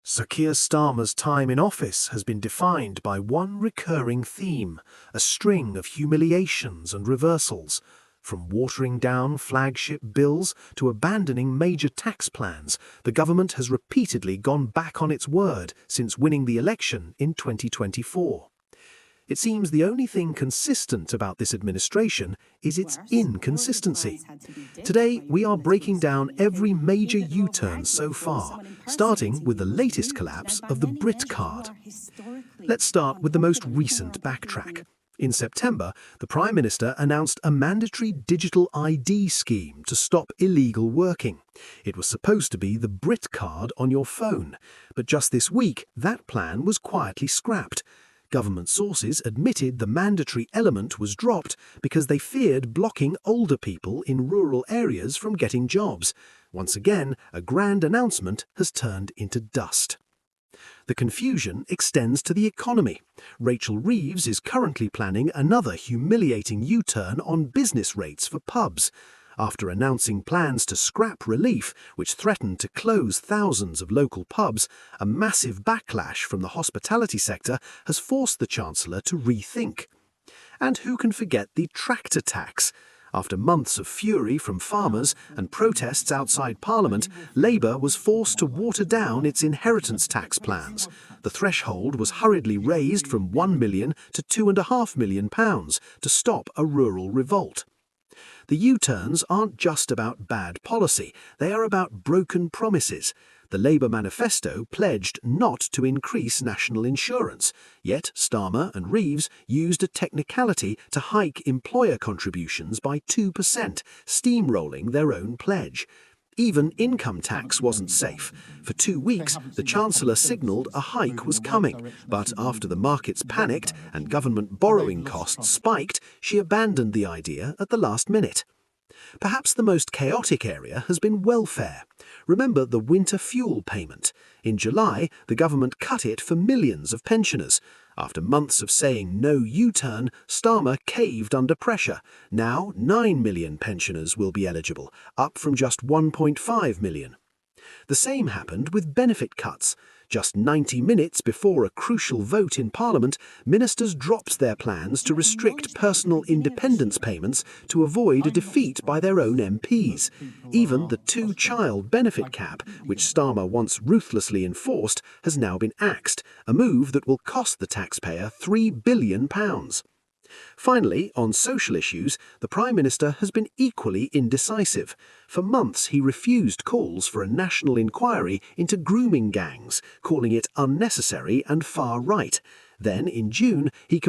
Sir Keir Starmer's time in office has been defined by one recurring theme, a string of humiliations and reversals. From watering down flagship bills to abandoning major tax plans, the government has repeatedly gone back on its word since winning the election in 2024. It seems the only thing consistent about this administration is its inconsistency. Today, we are breaking down every major U-turn so far, starting with the latest collapse of the Brit Card. Let's start with the most recent backtrack. In September, the Prime Minister announced a mandatory digital ID scheme to stop illegal working. It was supposed to be the Brit Card on your phone, but just this week, that plan was quietly scrapped. Government sources admitted the mandatory element was dropped because they feared blocking older people in rural areas from getting jobs. Once again, a grand announcement has turned into dust. The confusion extends to the economy. Rachel Reeves is currently planning another humiliating U-turn on business rates for pubs. After announcing plans to scrap relief, which threatened to close thousands of local pubs, a massive backlash from the hospitality sector has forced the Chancellor to rethink. And who can forget the tractor tax? After months of fury from farmers and protests outside Parliament, Labour was forced to water down its inheritance tax plans. The threshold was hurriedly raised from £1 million to £2.5 million to stop a rural revolt. The U-turns aren't just about bad policy, they are about broken promises. The Labour manifesto pledged not to increase national insurance, yet Starmer and Reeves used a technicality to hike employer contributions by 2%, steamrolling their own pledge. Even income tax wasn't safe. For 2 weeks, the Chancellor signalled a hike was coming, but after the markets panicked and government borrowing costs spiked, she abandoned the idea at the last minute. Perhaps the most chaotic area has been welfare. Remember the winter fuel payment. In July, the government cut it for millions of pensioners. After months of saying no U-turn, Starmer caved under pressure. Now 9 million pensioners will be eligible, up from just 1.5 million. The same happened with benefit cuts. Just 90 minutes before a crucial vote in Parliament, ministers dropped their plans to restrict personal independence payments to avoid a defeat by their own MPs. Even the two-child benefit cap, which Starmer once ruthlessly enforced, has now been axed, a move that will cost the taxpayer £3 billion. Finally, on social issues, the Prime Minister has been equally indecisive. For months he refused calls for a national inquiry into grooming gangs, calling it unnecessary and far right. Then, in June, he